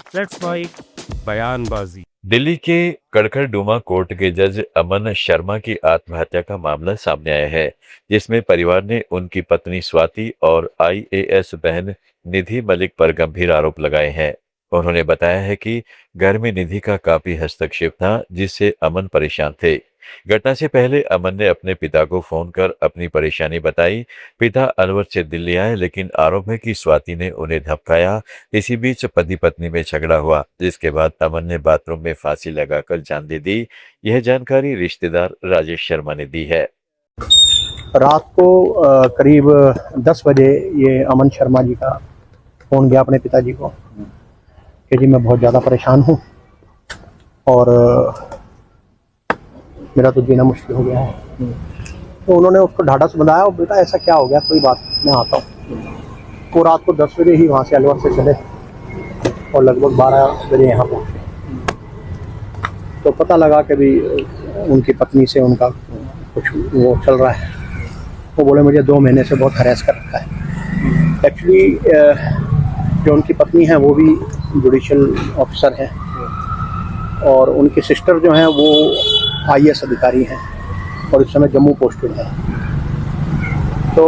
Let's fight बयानबाजी। दिल्ली के Karkardooma court के जज अमन शर्मा की आत्महत्या का मामला सामने आया है, जिसमें परिवार ने उनकी पत्नी स्वाति और आईएएस बहन निधि मलिक पर गंभीर आरोप लगाए हैं। उन्होंने बताया है कि घर में निधि का काफी हस्तक्षेप था, जिससे अमन परेशान थे। घटना से पहले अमन ने अपने पिता को फोन कर अपनी परेशानी बताई। पिता अलवर से दिल्ली आए, लेकिन आरोप है कि स्वाति ने उन्हें धमकाया। इसी बीच पति पत्नी में झगड़ा हुआ, जिसके बाद अमन ने बाथरूम में फांसी लगाकर जान दे दी। यह जानकारी रिश्तेदार राजेश शर्मा ने दी है। रात को करीब 10 बजे ये अमन शर्मा जी का फ़ोन गया अपने पिताजी को कि जी मैं बहुत ज़्यादा परेशान हूँ और मेरा तो जीना मुश्किल हो गया है। तो उन्होंने उसको ढाढ़स बंधाया और बेटा ऐसा क्या हो गया, कोई बात मैं आता हूँ। वो रात को 10 बजे ही वहाँ से अलवर से चले और लगभग 12 बजे यहाँ पहुँचे। तो पता लगा कि भी उनकी पत्नी से उनका कुछ वो चल रहा है। वो बोले मुझे 2 महीने से बहुत हरास कर रखा है। एक्चुअली जो उनकी पत्नी है वो भी जुडिशल ऑफिसर हैं और उनकी सिस्टर जो हैं वो आईएएस अधिकारी हैं और इस समय जम्मू पोस्टेड है। तो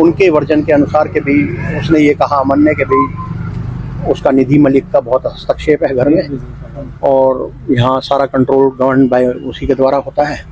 उनके वर्जन के अनुसार के भी उसने ये कहा अमन ने कि भाई उसका निधि मलिक का बहुत हस्तक्षेप है घर में और यहाँ सारा कंट्रोल गवर्न बाय उसी के द्वारा होता है।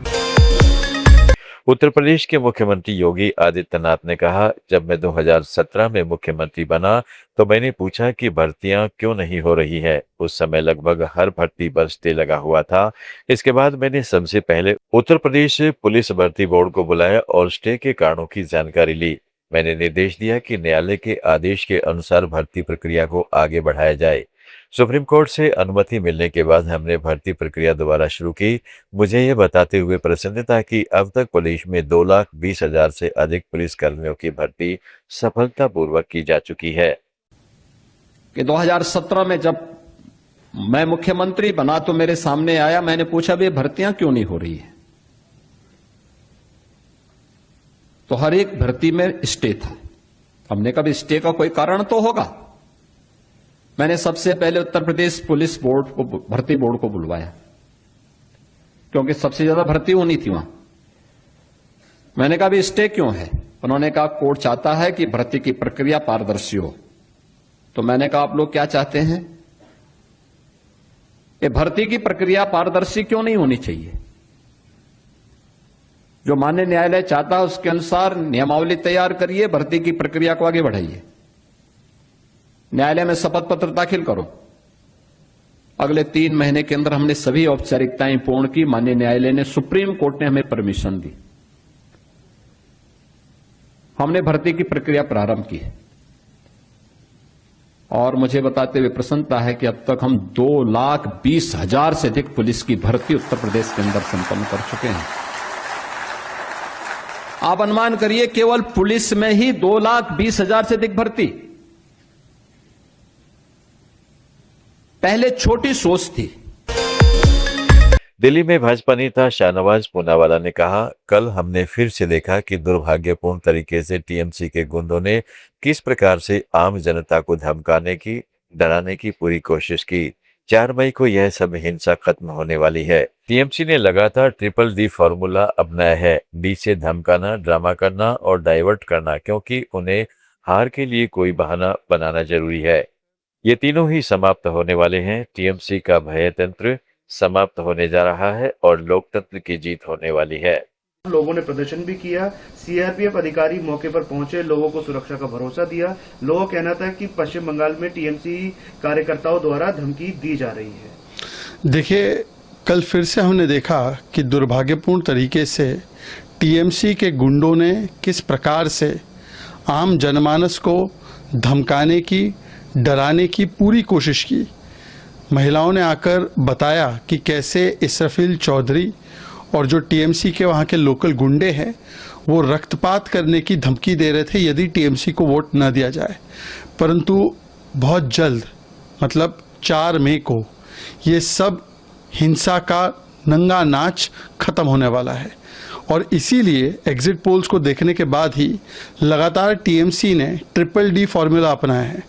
उत्तर प्रदेश के मुख्यमंत्री योगी आदित्यनाथ ने कहा, जब मैं 2017 में मुख्यमंत्री बना तो मैंने पूछा कि भर्तियां क्यों नहीं हो रही है। उस समय लगभग हर भर्ती पर स्टे लगा हुआ था। इसके बाद मैंने सबसे पहले उत्तर प्रदेश पुलिस भर्ती बोर्ड को बुलाया और स्टे के कारणों की जानकारी ली। मैंने निर्देश दिया कि न्यायालय के आदेश के अनुसार भर्ती प्रक्रिया को आगे बढ़ाया जाए। सुप्रीम कोर्ट से अनुमति मिलने के बाद हमने भर्ती प्रक्रिया दोबारा शुरू की। मुझे ये बताते हुए प्रसन्नता कि अब तक पुलिस में 2,20,000 से अधिक पुलिस कर्मियों की भर्ती सफलतापूर्वक की जा चुकी है। कि 2017 में जब मैं मुख्यमंत्री बना तो मेरे सामने आया, मैंने पूछा भी भर्तियां क्यों नहीं हो रही है। तो हर एक भर्ती में स्टे था। हमने कहा स्टे का कोई कारण तो होगा। मैंने सबसे पहले उत्तर प्रदेश पुलिस बोर्ड को, भर्ती बोर्ड को बुलवाया, क्योंकि सबसे ज्यादा भर्ती होनी थी वहां। मैंने कहा भी स्टे क्यों है। उन्होंने कहा कोर्ट चाहता है कि भर्ती की प्रक्रिया पारदर्शी हो। तो मैंने कहा आप लोग क्या चाहते हैं कि भर्ती की प्रक्रिया पारदर्शी क्यों नहीं होनी चाहिए। जो माननीय न्यायालय चाहता है उसके अनुसार नियमावली तैयार करिए, भर्ती की प्रक्रिया को आगे बढ़ाइए, न्यायालय में शपथ पत्र दाखिल करो। अगले 3 महीने के अंदर हमने सभी औपचारिकताएं पूर्ण की। माननीय न्यायालय ने, सुप्रीम कोर्ट ने हमें परमिशन दी। हमने भर्ती की प्रक्रिया प्रारंभ की और मुझे बताते हुए प्रसन्नता है कि अब तक हम 2,20,000 से अधिक पुलिस की भर्ती उत्तर प्रदेश के अंदर संपन्न कर चुके हैं। आप अनुमान करिए केवल पुलिस में ही 2,20,000 से अधिक भर्ती। पहले छोटी सोच थी। दिल्ली में भाजपा नेता शाहनवाज पूनावाला ने कहा, कल हमने फिर से देखा कि दुर्भाग्यपूर्ण तरीके से टीएमसी के गुंडों ने किस प्रकार से आम जनता को धमकाने की, डराने की पूरी कोशिश की। 4 मई को यह सब हिंसा खत्म होने वाली है। टीएमसी ने लगातार DDD फॉर्मूला अपनाया है। डी से धमकाना, ड्रामा करना और डाइवर्ट करना, क्योंकि उन्हें हार के लिए कोई बहाना बनाना जरूरी है। ये तीनों ही समाप्त होने वाले हैं। टीएमसी का भय तंत्र समाप्त होने जा रहा है और लोकतंत्र की जीत होने वाली है। लोगों ने प्रदर्शन भी किया। सीआरपीएफ अधिकारी मौके पर पहुंचे, लोगों को सुरक्षा का भरोसा दिया। लोगों का कहना था कि पश्चिम बंगाल में टीएमसी कार्यकर्ताओं द्वारा धमकी दी जा रही है। देखिए, कल फिर से हमने देखा कि दुर्भाग्यपूर्ण तरीके से टीएमसी के गुंडों ने किस प्रकार से आम जनमानस को धमकाने की, डराने की पूरी कोशिश की। महिलाओं ने आकर बताया कि कैसे इसरफिल चौधरी और जो टीएमसी के वहाँ के लोकल गुंडे हैं वो रक्तपात करने की धमकी दे रहे थे यदि टीएमसी को वोट न दिया जाए। परंतु बहुत जल्द, मतलब 4 मई को, ये सब हिंसा का नंगा नाच खत्म होने वाला है और इसीलिए एग्जिट पोल्स को देखने के बाद ही लगातार टीएमसी ने DDD फॉर्मूला अपनाया है।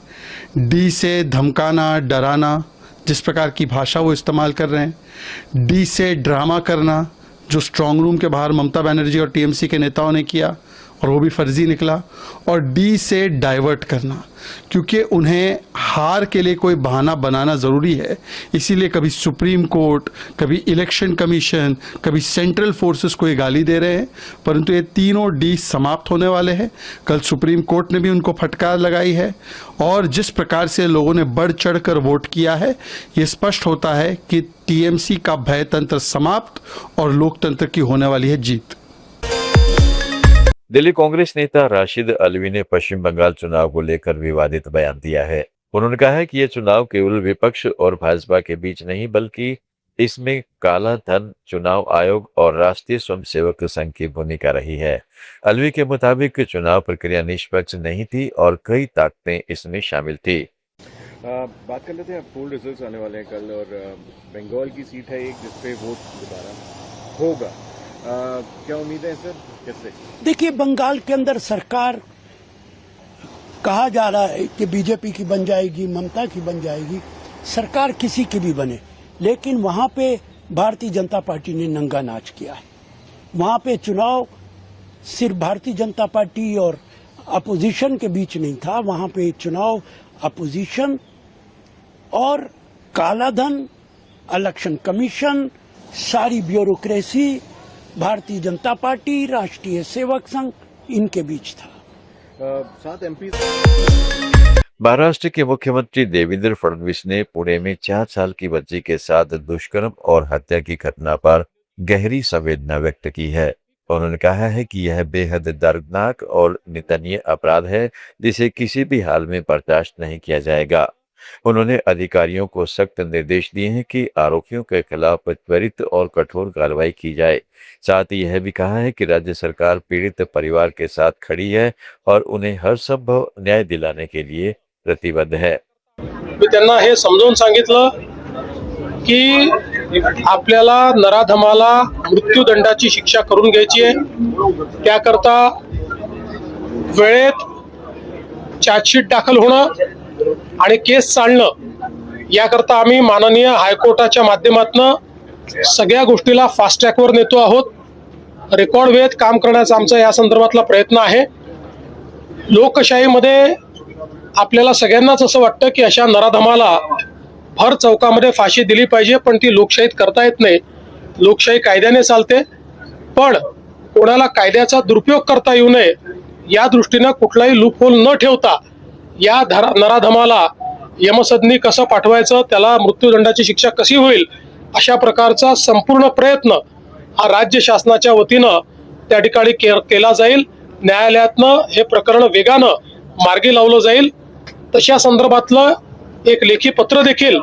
डी से धमकाना, डराना, जिस प्रकार की भाषा वो इस्तेमाल कर रहे हैं, डी से ड्रामा करना, जो स्ट्रांग रूम के बाहर ममता बनर्जी और टीएमसी के नेताओं ने किया और वो भी फर्जी निकला, और डी से डाइवर्ट करना, क्योंकि उन्हें हार के लिए कोई बहाना बनाना ज़रूरी है। इसीलिए कभी सुप्रीम कोर्ट, कभी इलेक्शन कमीशन, कभी सेंट्रल फोर्सेस को ये गाली दे रहे हैं, परंतु ये तीनों डी समाप्त होने वाले हैं। कल सुप्रीम कोर्ट ने भी उनको फटकार लगाई है, और जिस प्रकार से लोगों ने बढ़ चढ़ कर वोट किया है, ये स्पष्ट होता है कि टीएमसी का भयतंत्र समाप्त और लोकतंत्र की होने वाली है जीत। दिल्ली कांग्रेस नेता राशिद अलवी ने पश्चिम बंगाल चुनाव को लेकर विवादित बयान दिया है। उन्होंने कहा है कि यह चुनाव केवल विपक्ष और भाजपा के बीच नहीं, बल्कि इसमें काला धन, चुनाव आयोग और राष्ट्रीय स्वयंसेवक संघ की भूमिका रही है। अलवी के मुताबिक चुनाव प्रक्रिया निष्पक्ष नहीं थी और कई ताकतें इसमें शामिल थी। बात कर लेते हैं, पोल रिजल्ट्स आने वाले हैं कल, और बंगाल की सीट है एक जिसपे वोट दोबारा होगा। क्या उम्मीद है सर, कैसे? देखिए, बंगाल के अंदर सरकार कहा जा रहा है कि बीजेपी की बन जाएगी, ममता की बन जाएगी, सरकार किसी की भी बने, लेकिन वहां पे भारतीय जनता पार्टी ने नंगा नाच किया है। वहां पे चुनाव सिर्फ भारतीय जनता पार्टी और अपोजिशन के बीच नहीं था, वहां पे चुनाव अपोजिशन और कालाधन, इलेक्शन कमीशन, सारी ब्यूरोक्रेसी, भारतीय जनता पार्टी, राष्ट्रीय सेवक संघ, इनके बीच था। 7 एमपी। महाराष्ट्र के मुख्यमंत्री देवेंद्र फडणवीस ने पुणे में 4 साल की बच्ची के साथ दुष्कर्म और हत्या की घटना पर गहरी संवेदना व्यक्त की है। उन्होंने कहा है कि यह बेहद दर्दनाक और निंदनीय अपराध है, जिसे किसी भी हाल में बर्दाश्त नहीं किया जाएगा। उन्होंने अधिकारियों को सख्त निर्देश दिए हैं कि आरोपियों के खिलाफ त्वरित और कठोर कार्रवाई की जाए। साथ ही यह भी कहा है कि राज्य सरकार पीड़ित परिवार के साथ खड़ी है और उन्हें हर संभव न्याय दिलाने के लिए प्रतिबद्ध है। मी त्यांना हे समजावून सांगितलं की आपल्याला नराधमाला मृत्यूदंडाची शिक्षा करून घ्यायची आहे, त्याकरता वेळेत चार्जशीट दाखल होणं आणि केस चालणं, याकरता आम्ही माननीय हायकोर्टाच्या माध्यमातून सगळ्या गोष्टीला फास्ट ट्रॅकवर नेतो आहोत। रेकॉर्ड वेळेत काम करण्याचा आमचा या संदर्भातला प्रयत्न आहे। लोकशाहीमध्ये आपल्याला सगळ्यांनाच असं वाटतं की अशा नराधमाला भर चौकामध्ये फाशी दिली पाहिजे, पण ती लोकशाहीत करता येत नाही। लोकशाही कायद्याने चालते, पण कोणाला कायद्याचा दुरुपयोग करता येऊ नये या दृष्टीने कुठलाही लूपहोल न ठेवता या नराधमाला यमसदनी कसं पाठवायचं, त्याला मृत्यूदंडाची शिक्षा कशी होईल, अशा प्रकारचा संपूर्ण प्रयत्न हा राज्य शासनाच्या वतीनं त्या ठिकाणी केला जाईल। न्यायालयातनं हे प्रकरण वेगानं मार्गी लावलं जाईल। तशा संदर्भातलं एक लेखी पत्र देखील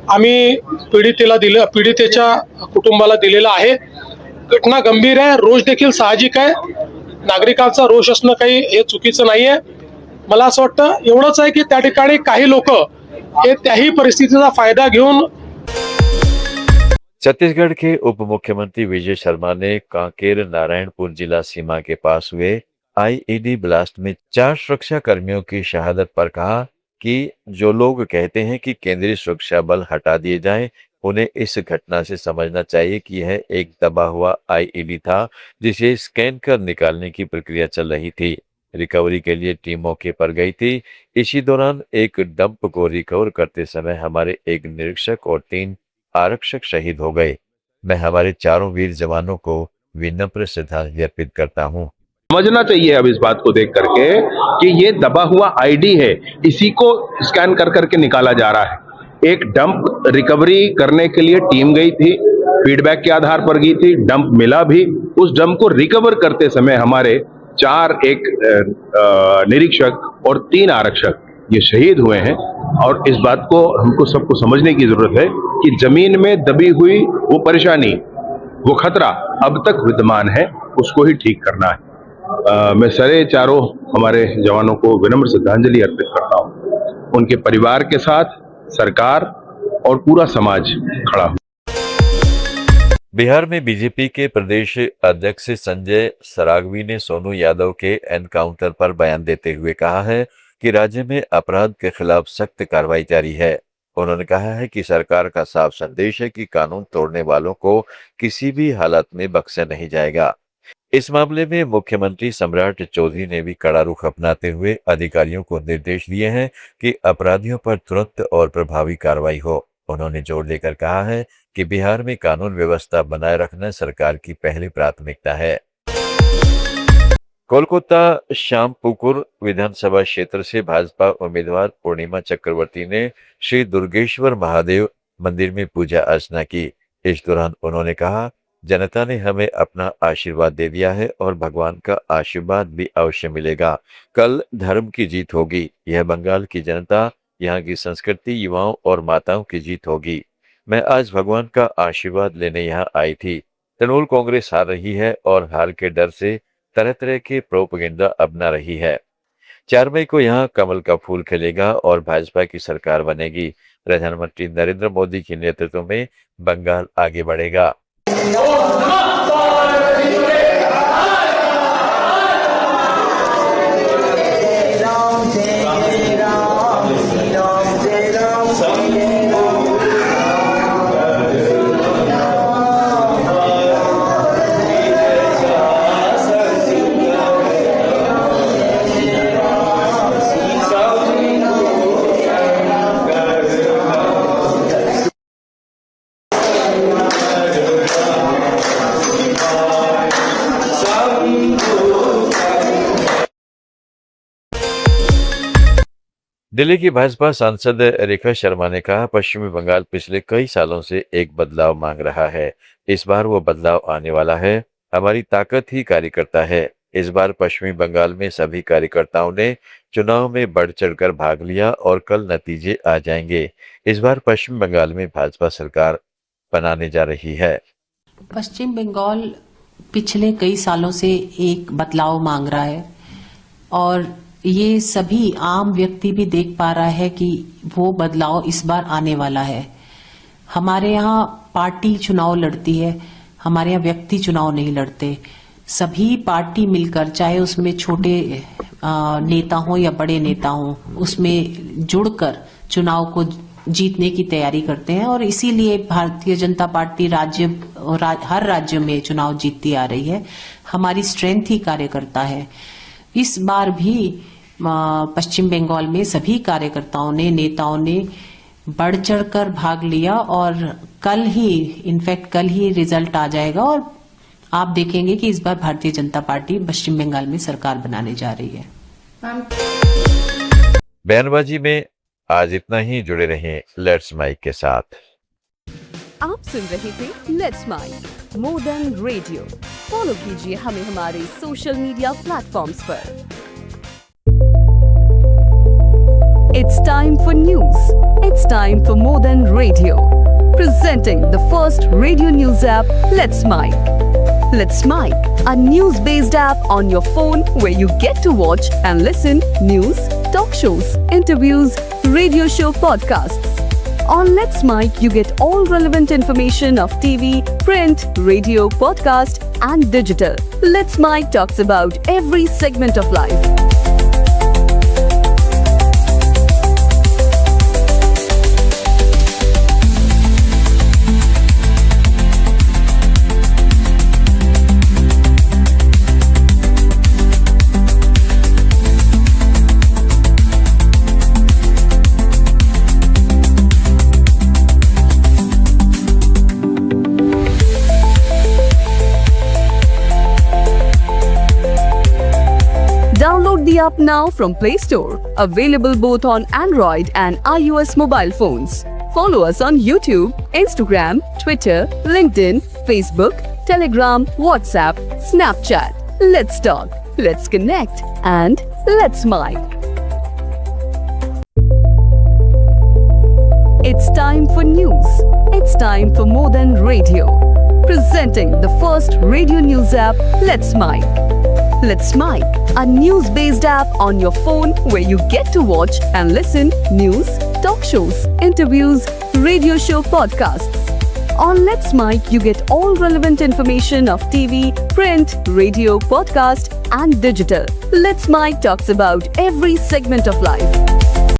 आम्ही पीडितेच्या कुटुंबाला दिलेलं आहे। घटना गंभीर आहे, रोष देखील साहजिक आहे, नागरिकांचा रोष असणं काही हे चुकीचं नाहीये। मला असं वाटतं एवढंच आहे की त्या ठिकाणी काही लोक हे त्याही परिस्थितीचा फायदा घेऊन। छत्तीसगढ़ के उप मुख्यमंत्री विजय शर्मा ने कांकेर नारायणपुर जिला सीमा के पास हुए आईईडी ब्लास्ट में 4 सुरक्षा कर्मियों की शहादत पर कहा कि जो लोग कहते हैं कि केंद्रीय सुरक्षा बल हटा दिए जाएं, उन्हें इस घटना से समझना चाहिए कि यह एक दबा हुआ आईईडी था, जिसे स्कैन कर निकालने की प्रक्रिया चल रही थी। रिकवरी के लिए टीम मौके पर गई थी। इसी दौरान एक डंप को रिकवर करते समय हमारे एक निरीक्षक और 3 आरक्षक शहीद हो गए। मैं हमारे चारों वीर जवानों को विनम्र श्रद्धांजलि अर्पित करता हूँ। समझना चाहिए अब इस बात को देख करके कि ये दबा हुआ आईडी है, इसी को स्कैन कर करके निकाला जा रहा है। एक डंप रिकवरी करने के लिए टीम गई थी, फीडबैक के आधार पर गई थी, डंप मिला भी। उस डंप को रिकवर करते समय हमारे 4 निरीक्षक और 3 आरक्षक ये शहीद हुए हैं। और इस बात को हमको सबको समझने की जरूरत है कि जमीन में दबी हुई वो परेशानी, वो खतरा अब तक विद्यमान है, उसको ही ठीक करना है। मैं सारे चारों हमारे जवानों को विनम्र श्रद्धांजलि अर्पित करता हूँ। उनके परिवार के साथ सरकार और पूरा समाज खड़ा हुआ। बिहार में बीजेपी के प्रदेश अध्यक्ष संजय सरागवी ने सोनू यादव के एनकाउंटर पर बयान देते हुए कहा है कि राज्य में अपराध के खिलाफ सख्त कार्रवाई जारी है। उन्होंने कहा है कि सरकार का साफ संदेश है कि कानून तोड़ने वालों को किसी भी हालत में बख्शा नहीं जाएगा। इस मामले में मुख्यमंत्री सम्राट चौधरी ने भी कड़ा रुख अपनाते हुए अधिकारियों को निर्देश दिए हैं कि अपराधियों पर तुरंत और प्रभावी कार्रवाई हो। उन्होंने जोर देकर कहा है कि बिहार में कानून व्यवस्था बनाए रखना सरकार की पहली प्राथमिकता है। कोलकाता श्यामपुकुर विधानसभा क्षेत्र से भाजपा उम्मीदवार पूर्णिमा चक्रवर्ती ने श्री दुर्गेश्वर महादेव मंदिर में पूजा अर्चना की। इस दौरान उन्होंने कहा, जनता ने हमें अपना आशीर्वाद दे दिया है और भगवान का आशीर्वाद भी अवश्य मिलेगा। कल धर्म की जीत होगी। यह बंगाल की जनता, यहाँ की संस्कृति, युवाओं और माताओं की जीत होगी। मैं आज भगवान का आशीर्वाद लेने यहाँ आई थी। तृणमूल कांग्रेस हार रही है और हार के डर से तरह तरह के प्रोपेगेंडा अपना रही है। 4 मई को यहाँ कमल का फूल खिलेगा और भाजपा की सरकार बनेगी। प्रधानमंत्री नरेंद्र मोदी के नेतृत्व में बंगाल आगे बढ़ेगा। दिल्ली की भाजपा सांसद रेखा शर्मा ने कहा, पश्चिमी बंगाल पिछले कई सालों से एक बदलाव मांग रहा है। इस बार वो बदलाव आने वाला है। हमारी ताकत ही कार्यकर्ता है। इस बार पश्चिमी बंगाल में सभी कार्यकर्ताओं ने चुनाव में बढ़ चढ़कर भाग लिया और कल नतीजे आ जाएंगे। इस बार पश्चिम बंगाल में भाजपा सरकार बनाने जा रही है। पश्चिम बंगाल पिछले कई सालों से एक बदलाव मांग रहा है और ये सभी आम व्यक्ति भी देख पा रहा है कि वो बदलाव इस बार आने वाला है। हमारे यहाँ पार्टी चुनाव लड़ती है, हमारे यहाँ व्यक्ति चुनाव नहीं लड़ते। सभी पार्टी मिलकर, चाहे उसमें छोटे नेता हो या बड़े नेता हो, उसमें जुड़कर चुनाव को जीतने की तैयारी करते हैं और इसीलिए भारतीय जनता पार्टी हर राज्य में चुनाव जीतती आ रही है। हमारी स्ट्रेंथ ही कार्यकर्ता है। इस बार भी पश्चिम बंगाल में सभी कार्यकर्ताओं ने, नेताओं ने बढ़ चढ़कर भाग लिया और कल ही रिजल्ट आ जाएगा और आप देखेंगे कि इस बार भारतीय जनता पार्टी पश्चिम बंगाल में सरकार बनाने जा रही है। बयानबाजी में आज इतना ही। जुड़े रहें लेट्स माइक के साथ। आप सुन रहे थे let's mic more than radio. Follow कीजिए हमें हमारे सोशल मीडिया प्लेटफॉर्म्स पर। It's time for news. It's time for More Than Radio. Presenting the first radio news app, Let's Mic. Let's Mic, a news-based app on your phone where you get to watch and listen news, talk shows, interviews, radio show podcasts. On Let's Mic, you get all relevant information of TV, print, radio, podcast, and digital. Let's Mic talks about every segment of life. Download the app now from Play Store. Available both on Android and iOS mobile phones. Follow us on YouTube, Instagram, Twitter, LinkedIn, Facebook, Telegram, WhatsApp, Snapchat. Let's talk, let's connect, and let's mic. It's time for news. It's time for More Than Radio. Presenting the first radio news app, Let's Mic. Let's Mic, a news-based app on your phone where you get to watch and listen news, talk shows, interviews, radio show podcasts. On Let's Mic, you get all relevant information of TV, print, radio, podcast, and digital. Let's Mic talks about every segment of life.